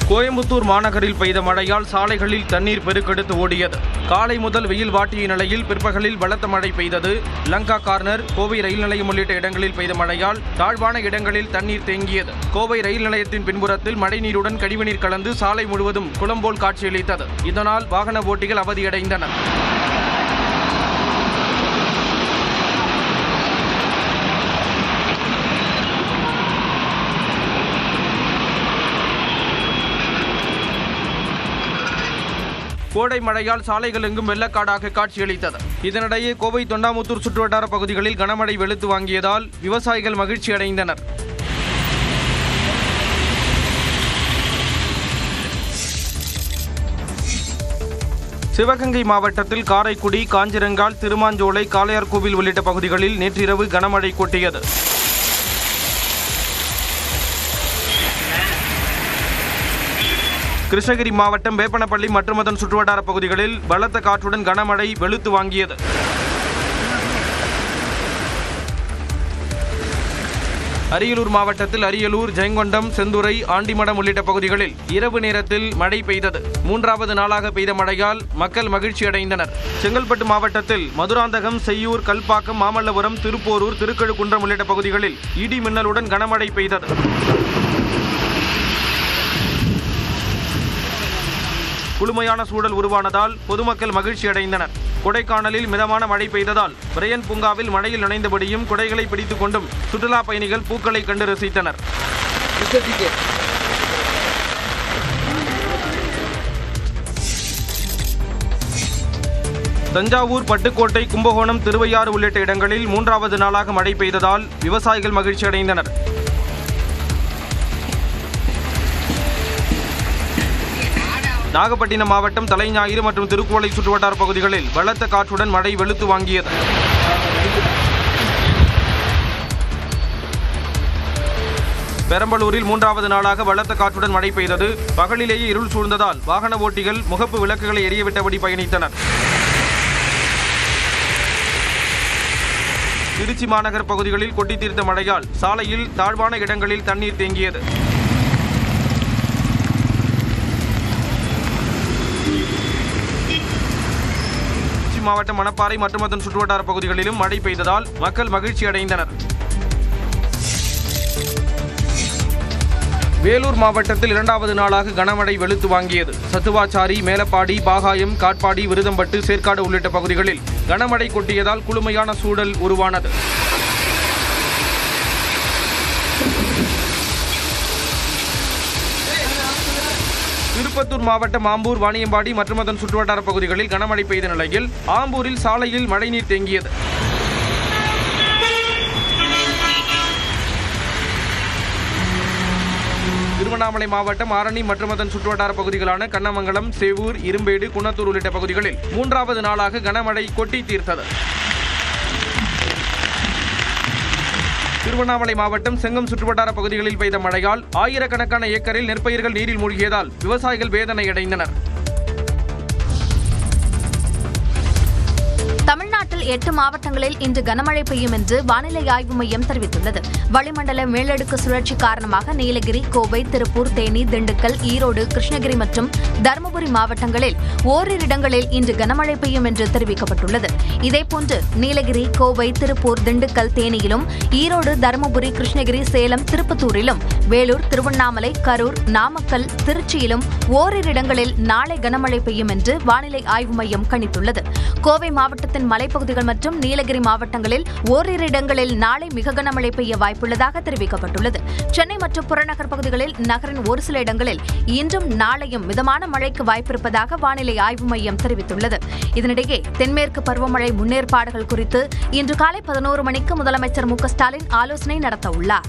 கோயம்புத்தூர் மாநகரில் பெய்த மழையால் சாலைகளில் தண்ணீர் பெருக்கெடுத்து ஓடியது. காலை முதல் வெயில் வாட்டிய நிலையில் பிற்பகலில் பலத்த மழை பெய்தது. லங்கா கார்னர், கோவை ரயில் நிலையம் உள்ளிட்ட இடங்களில் பெய்த மழையால் தாழ்வான இடங்களில் தண்ணீர் தேங்கியது. கோவை ரயில் நிலையத்தின் பின்புறத்தில் மழைநீருடன் கழிவுநீர் கலந்து சாலை முழுவதும் குளம் போல் காட்சியளித்தது. இதனால் வாகன ஓட்டிகள் அவதியடைந்தனர். கோடை மழையால் சாலைகள் எங்கும் வெள்ளக்காடாக காட்சியளித்தது. இதனிடையே கோவை தொண்டாமுத்தூர் சுற்றுவட்டார பகுதிகளில் கனமழை வெளுத்து வாங்கியதால் விவசாயிகள் மகிழ்ச்சி அடைந்தனர். சிவகங்கை மாவட்டத்தில் காரைக்குடி, காஞ்சிரங்கால், திருமாஞ்சோலை, காளையார்கோவில் உள்ளிட்ட பகுதிகளில் நேற்றிரவு கனமழை கொட்டியது. கிருஷ்ணகிரி மாவட்டம் வேப்பனப்பள்ளி மற்றும் அதன் சுற்றுவட்டார பகுதிகளில் பலத்த காற்றுடன் கனமழை வெளுத்து வாங்கியது. அரியலூர் மாவட்டத்தில் அரியலூர், ஜெயங்கொண்டம், செந்துறை, ஆண்டிமடம் உள்ளிட்ட பகுதிகளில் இரவு நேரத்தில் மழை பெய்தது. 3வது நாளாக பெய்த மழையால் மக்கள் மகிழ்ச்சி அடைந்தனர். செங்கல்பட்டு மாவட்டத்தில் மதுராந்தகம், செய்யூர், கல்பாக்கம், மாமல்லபுரம், திருப்போரூர், திருக்கழுக்குன்றம் உள்ளிட்ட பகுதிகளில் இடி மின்னலுடன் கனமழை பெய்தது. குளுமையான சூழல் உருவானதால் பொதுமக்கள் மகிழ்ச்சி அடைந்தனர். கொடைக்கானலில் மிதமான மழை பெய்ததால் பிரையன் பூங்காவில் மழையில் நனைந்தபடியும் குடைகளை பிடித்துக் கொண்டும் சுற்றுலா பயணிகள் பூக்களை கண்டு ரசித்தனர். தஞ்சாவூர், பட்டுக்கோட்டை, கும்பகோணம், திருவையாறு உள்ளிட்ட இடங்களில் 3வது நாளாக மழை பெய்ததால் விவசாயிகள் மகிழ்ச்சி அடைந்தனர். நாகப்பட்டினம் மாவட்டம் தலைஞாயிறு மற்றும் திருக்கோளை சுற்றுவட்டார பகுதிகளில் பலத்த காற்றுடன் மழை வெளுத்து வாங்கியது. பெரம்பலூரில் 3வது நாளாக பலத்த காற்றுடன் மழை பெய்தது. பகலிலேயே இருள் சூழ்ந்ததால் வாகன ஓட்டிகள் முகப்பு விளக்குகளை எரியவிட்டபடி பயணித்தனர். திருச்சி மாநகர் பகுதிகளில் கொட்டி தீர்த்த மழையால் சாலையில் தாழ்வான இடங்களில் தண்ணீர் தேங்கியது. மாவட்டம் மணப்பாறை மற்றும் அதன் சுற்றுவட்டார பகுதிகளிலும் மழை பெய்ததால் மக்கள் மகிழ்ச்சி அடைந்தனர். வேலூர் மாவட்டத்தில் 2வது நாளாக கனமழை வெளுத்து வாங்கியது. சத்துவாச்சாரி, மேலப்பாடி, பாகாயம், காட்பாடி, விருதம்பட்டு, சேற்காடு உள்ளிட்ட பகுதிகளில் கனமழை கொட்டியதால் குளுமையான சூழல் உருவானது. திருப்பத்தூர் மாவட்டம் ஆம்பூர், வாணியம்பாடி மற்றும் அதன் சுற்றுவட்டார பகுதிகளில் கனமழை பெய்த நிலையில் ஆம்பூரில் சாலையில் மழைநீர் தேங்கியது. திருவண்ணாமலை மாவட்டம் ஆரணி மற்றும் அதன் சுற்றுவட்டார பகுதிகளான கண்ணமங்கலம், சேவூர், இரும்பேடு, குன்னத்தூர் உள்ளிட்ட பகுதிகளில் 3வது நாளாக கனமழை கொட்டி தீர்த்தது. திருவண்ணாமலை மாவட்டம் செங்கம் சுற்றுவட்டார பகுதிகளில் பெய்த மழையால் ஆயிரக்கணக்கான ஏக்கரில் நெற்பயிர்கள் நீரில் மூழ்கியதால் விவசாயிகள் வேதனை அடைந்தனர். தமிழ்நாட்டில் 8 மாவட்டங்களில் இன்று கனமழை பெய்யும் என்று வானிலை ஆய்வு மையம் தெரிவித்துள்ளது. வளிமண்டல மேலடுக்கு சுழற்சி காரணமாக நீலகிரி, கோவை, திருப்பூர், தேனி, திண்டுக்கல், ஈரோடு, கிருஷ்ணகிரி மற்றும் தருமபுரி மாவட்டங்களில் ஓரிரு இடங்களில் இன்று கனமழை பெய்யும் என்று தெரிவிக்கப்பட்டுள்ளது. இதேபோன்று நீலகிரி, கோவை, திருப்பூர், திண்டுக்கல், தேனியிலும், ஈரோடு, தருமபுரி, கிருஷ்ணகிரி, சேலம், திருப்பத்தூரிலும், வேலூர், திருவண்ணாமலை, கரூர், நாமக்கல், திருச்சியிலும் ஓரிரு இடங்களில் நாளை கனமழை பெய்யும் என்று வானிலை ஆய்வு மையம் கணித்துள்ளது. கோவை மாவட்டத்தில் மலைப்பகுதிகள் மற்றும் நீலகிரி மாவட்டங்களில் ஓரிரு இடங்களில் நாளை மிக கனமழை பெய்ய வாய்ப்புள்ளதாக தெரிவிக்கப்பட்டுள்ளது. சென்னை மற்றும் புறநகர் பகுதிகளில் நகரின் ஒரு சில இடங்களில் இன்றும் நாளையும் மிதமான மழைக்கு வாய்ப்பிருப்பதாக வானிலை ஆய்வு மையம் தெரிவித்துள்ளது. இதனிடையே தென்மேற்கு பருவமழை முன்னேற்பாடுகள் குறித்து இன்று காலை 11 மணிக்கு முதலமைச்சர் மு.க. ஸ்டாலின் ஆலோசனை நடத்த உள்ளார்.